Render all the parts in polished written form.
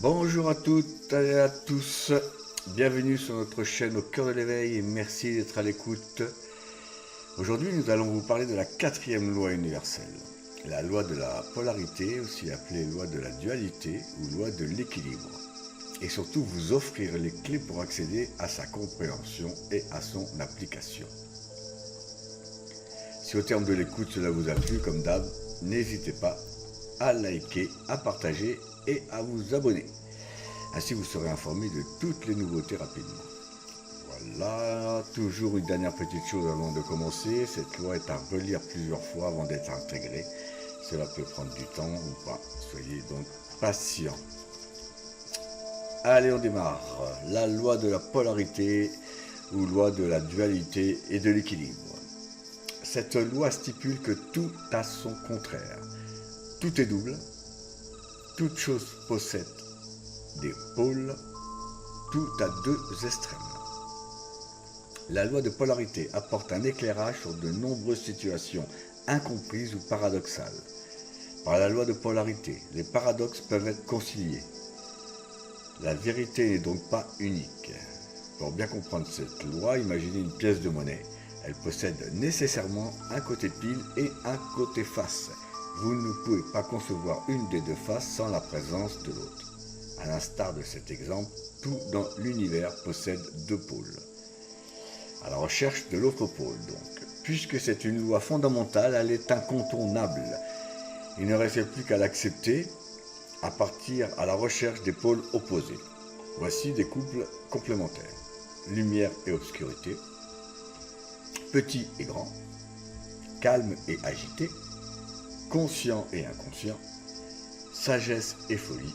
Bonjour à toutes et à tous, bienvenue sur notre chaîne Au Cœur de l'éveil et merci d'être à l'écoute. Aujourd'hui nous allons vous parler de la quatrième loi universelle, la loi de la polarité, aussi appelée loi de la dualité ou loi de l'équilibre, et surtout vous offrir les clés pour accéder à sa compréhension et à son application. Si au terme de l'écoute cela vous a plu, comme d'hab, n'hésitez pas à liker, à partager et à vous abonner. Ainsi vous serez informé de toutes les nouveautés rapidement. Voilà, toujours une dernière petite chose avant de commencer. Cette loi est à relire plusieurs fois avant d'être intégrée. Cela peut prendre du temps ou pas. Soyez donc patients. Allez, on démarre. La loi de la polarité ou loi de la dualité et de l'équilibre. Cette loi stipule que tout a son contraire. Tout est double. Toute chose possède des pôles, tout a deux extrêmes. La loi de polarité apporte un éclairage sur de nombreuses situations incomprises ou paradoxales. Par la loi de polarité, les paradoxes peuvent être conciliés. La vérité n'est donc pas unique. Pour bien comprendre cette loi, imaginez une pièce de monnaie. Elle possède nécessairement un côté pile et un côté face. Vous ne pouvez pas concevoir une des deux faces sans la présence de l'autre. À l'instar de cet exemple, tout dans l'univers possède deux pôles. À la recherche de l'autre pôle, donc. Puisque c'est une loi fondamentale, elle est incontournable. Il ne reste plus qu'à l'accepter, à partir à la recherche des pôles opposés. Voici des couples complémentaires. Lumière et obscurité, petit et grand, calme et agité, conscient et inconscient, sagesse et folie,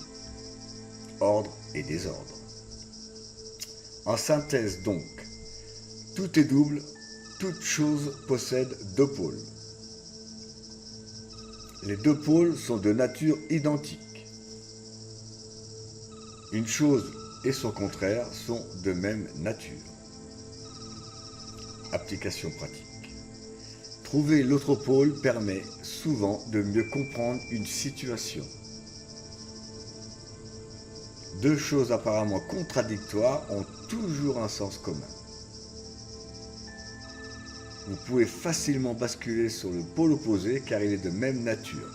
ordre et désordre. En synthèse donc, tout est double, toute chose possède deux pôles. Les deux pôles sont de nature identique. Une chose et son contraire sont de même nature. Application pratique. Trouver l'autre pôle permet souvent de mieux comprendre une situation. Deux choses apparemment contradictoires ont toujours un sens commun. Vous pouvez facilement basculer sur le pôle opposé car il est de même nature.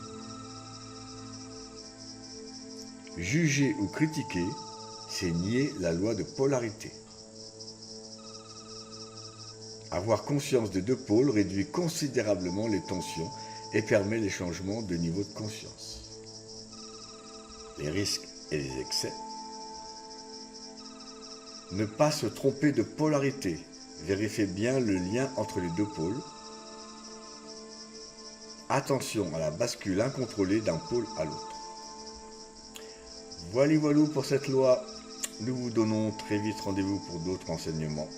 Juger ou critiquer, c'est nier la loi de polarité. Avoir conscience des deux pôles réduit considérablement les tensions et permet les changements de niveau de conscience. Les risques et les excès. Ne pas se tromper de polarité. Vérifiez bien le lien entre les deux pôles. Attention à la bascule incontrôlée d'un pôle à l'autre. Voilà pour cette loi. Nous vous donnons très vite rendez-vous pour d'autres renseignements.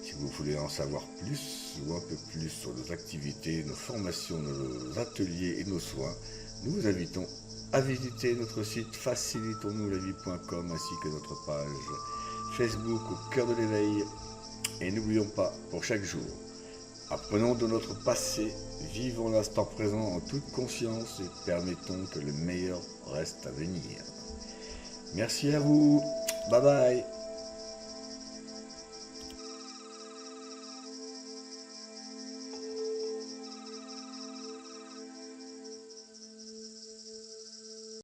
Si vous voulez en savoir plus ou un peu plus sur nos activités, nos formations, nos ateliers et nos soins, nous vous invitons à visiter notre site facilitonsnouslavie.com ainsi que notre page Facebook Au Cœur de l'éveil. Et n'oublions pas, pour chaque jour, apprenons de notre passé, vivons l'instant présent en toute conscience et permettons que le meilleur reste à venir. Merci à vous, bye bye.